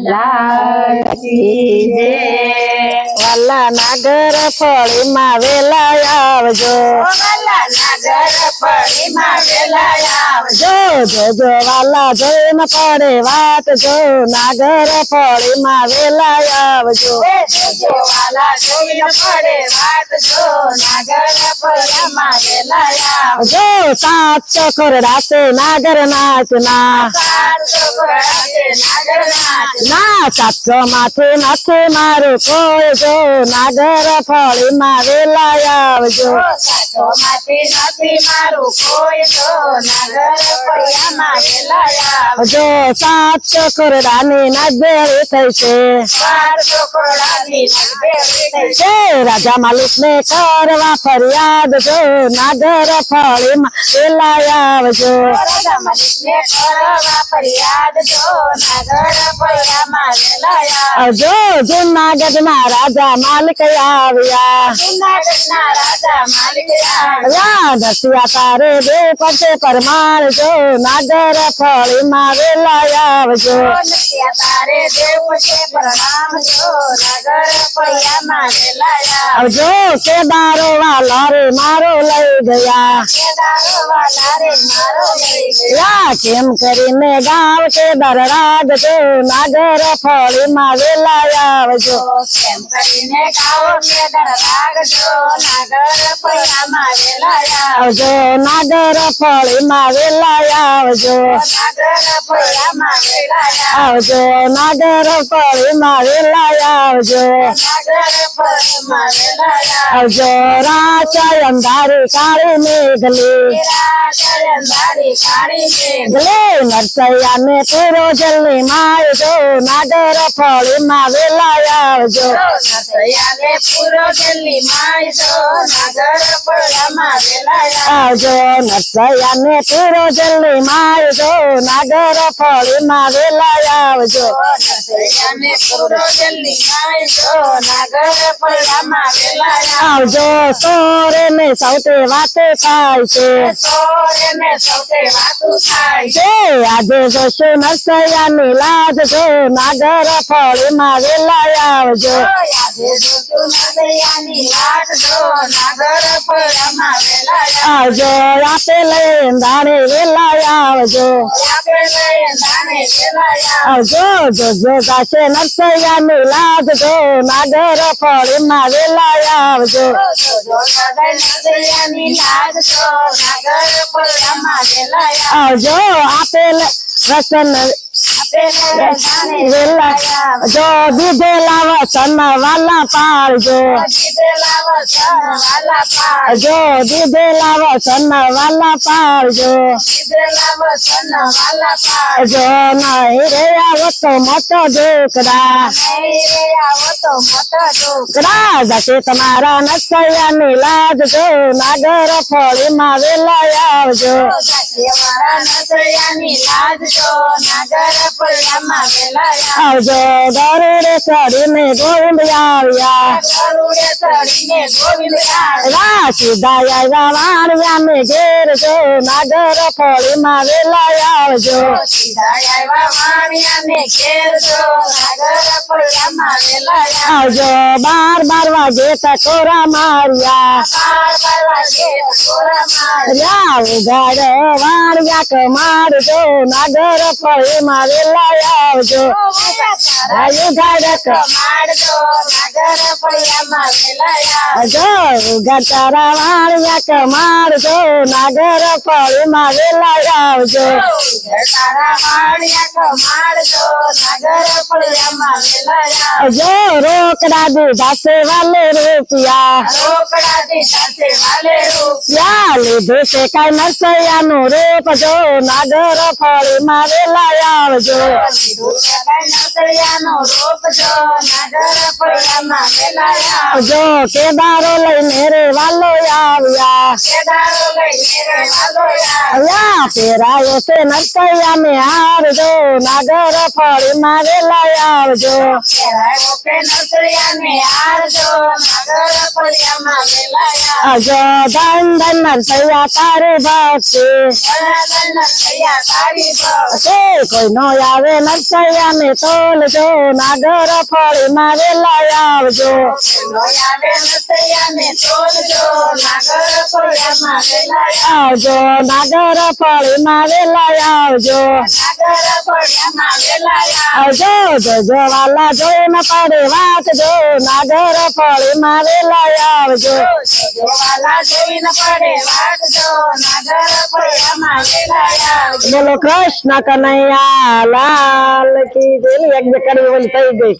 લાલ કી જય. વાલા નાગર ફળીમાં વેલા આવજો, વાલા નાગર ફળીમાં વેલા આવજો. જોજો વાલા જોઈને પડે વાત જો, નાગર ફળીમાં વેલા આવજો. જોજો વાલા જોઈને પડે વાત જો, નાગર ફળીમાં વેલા આવજો. જો સાત ચકોરડા છે નાગર નાચના, સાત છોકરા છે નાગર નાચ. ના સાતસો માથે માથે મારું કોઈ જો, નાગર ફળીમાં વેલા આવજો. સાચો માંથી નથી મારું કોઈ તો, નાગર ફળિયામાં વેલા આવજો. જો સાત ચકોરડાની નજર થઈ છે, બાર છોકરાની નજરે થઈ છે. રાજા માલિક ને કરવા ફરિયાદ જો, નાગર ફળીમાં વેલા આવજો. રાજા માલિકને કરવા ફરિયાદ જો, નાગર ફળિયામાં વેલા આવજો. જો જુનાગઢ ના રાજા માલિક આવ્યા, જૂનાગઢના રાજા માલિક આવ્યા. દસિયા તારે દે પડશે પરમાર જો, નાગર ફળીમાં વેલા આવજો. નસિયા તારે દેવ છે પ્રણામ જો, નાગર ફળિયામાં વેલા આવજો. જો કેદારો વાલા રે મારો લઈ ગયા, કેદારો વાલા રે મારો લઈ ગયા. કેમ કરીને ગાવ કેદાર રાગ જો, નાગર ફળીમાં વેલા આવજો. કેમ કરીને ગાઓ કેદાર રાગજો, નાગર ફળિયામાં વેલા આવજો. નાગર ફળીમાં વેલા આવજો. નાગર ફળિયામાં વેલા આવજો નાગર ફળીમાં વેલા આવજો. નાગર ફળિયામાં વેલા આવજો રાચા અંધારી કાળી મેઘલી, અંધારી કાળી મેઘ. ગલે નરસૈયા ને પૂરો જલ્દી માય જો, નાગર ફળીમાં વેલા આવજો. નરસૈયાને પૂરો જલ્દી માય જો, નાગર ફળિયામાં વેલા આવજો નરસૈયા ને પૂરો જલ્દી માય જો, નાગર ફળીમાં વેલા આવજો. નરસૈયાને પૂરો જલ્દી માય જો, નાગર ફળિયામાં વેલા આવજો સોરે ને સૌથી વાતે થાય છે, સોરે ને સૌથી વાતું થાય છે. આજે જોશું નરસૈયા ની લાજ જો, નાગર ફળીમાં વેલા આવજો. આજે જોશું નરસૈયાની લાજ જો, નાગર ફળિયામાં વેલા આવજો આપે લઈને દાણે વેલા આવજો. આપે લઈ દાણે વેલા આવજો જોજો ગાશે નરસૈયા ની લાજ જો, નાગર ફળીમાં વેલા આવજો. નરસૈયાની લાજ જો, નાગર ફળિયામાં વેલા આવજો આપે રસન વેલા જો, દીધેલા વસન વાલા પાડજો. જો દીધેલા વસન વાલા પાડજો. જો નહીં રે આવો તો મોટો ઢોકડા, જશે તમારા નરસૈયા ની લાજ જો, નાગર ફળીમાં વેલા આવજો. આવજો ગરુડે ચડીને ગોવિંદ આવ્યા, સીધા આવ્યા વાણિયા ને ઘેર જો, નાગર ફળીમાં વેલા આવજો. આવજો 12 વાગે ટકોરા માર્યા, ઉગાડ વાણિયા કમાડ જો, નાગર ફળીમાં વેલા આવજો. જો ઉગાડ તારા વાણિયા કમાડ જો, નાગર ફળીમાં વેલા આવજો. જો રોકડા દીધા છે વાલે રૂપિયા, લીધું છે કઈ નરસૈયા નું રૂપ જો, નાગર ફળીમાં વેલા આવજો. નસરિયાનું રૂપ જો નાગર ફળિયામાં વેલાયા જો કેદારો લઈને રે વાલો આવ્યા કેદારો લઈને રે વાલોયા અયા પેરાયો છે નરસૈયા મેં હાર જો નાગર ફળીમાં વેલાય આવજો કેરાયો કે નસરિયાને હારજો નાગર ફળિયામાં વેલાયા જો ધન ધન નરસૈયા તારી ભક્તિ ધન નસરિયા તારી ભક્તિ તે કોઈ નો આવે નરસૈયા ને તોલજો નાગર ફળીમાં વેલાય આવજો આવે નસરિયાને તોલજો નાગર ફળિયામાં વેલાયા આવજો નાગર ફળીમાં વેલાય આવજો નાગર ફળિયામાં વેલાયા આવજો જોજો વાલા જોઈને પડે વાત જો નાગર ફળીમાં વેલાય આવજો વાલા જોઈને પડે વાગજો નાગર ફળિયામાં વેલાયા બોલો કૃષ્ણ કનૈયા લાલ કી જેલી એક જે કરી ઓલી થઈ ગઈ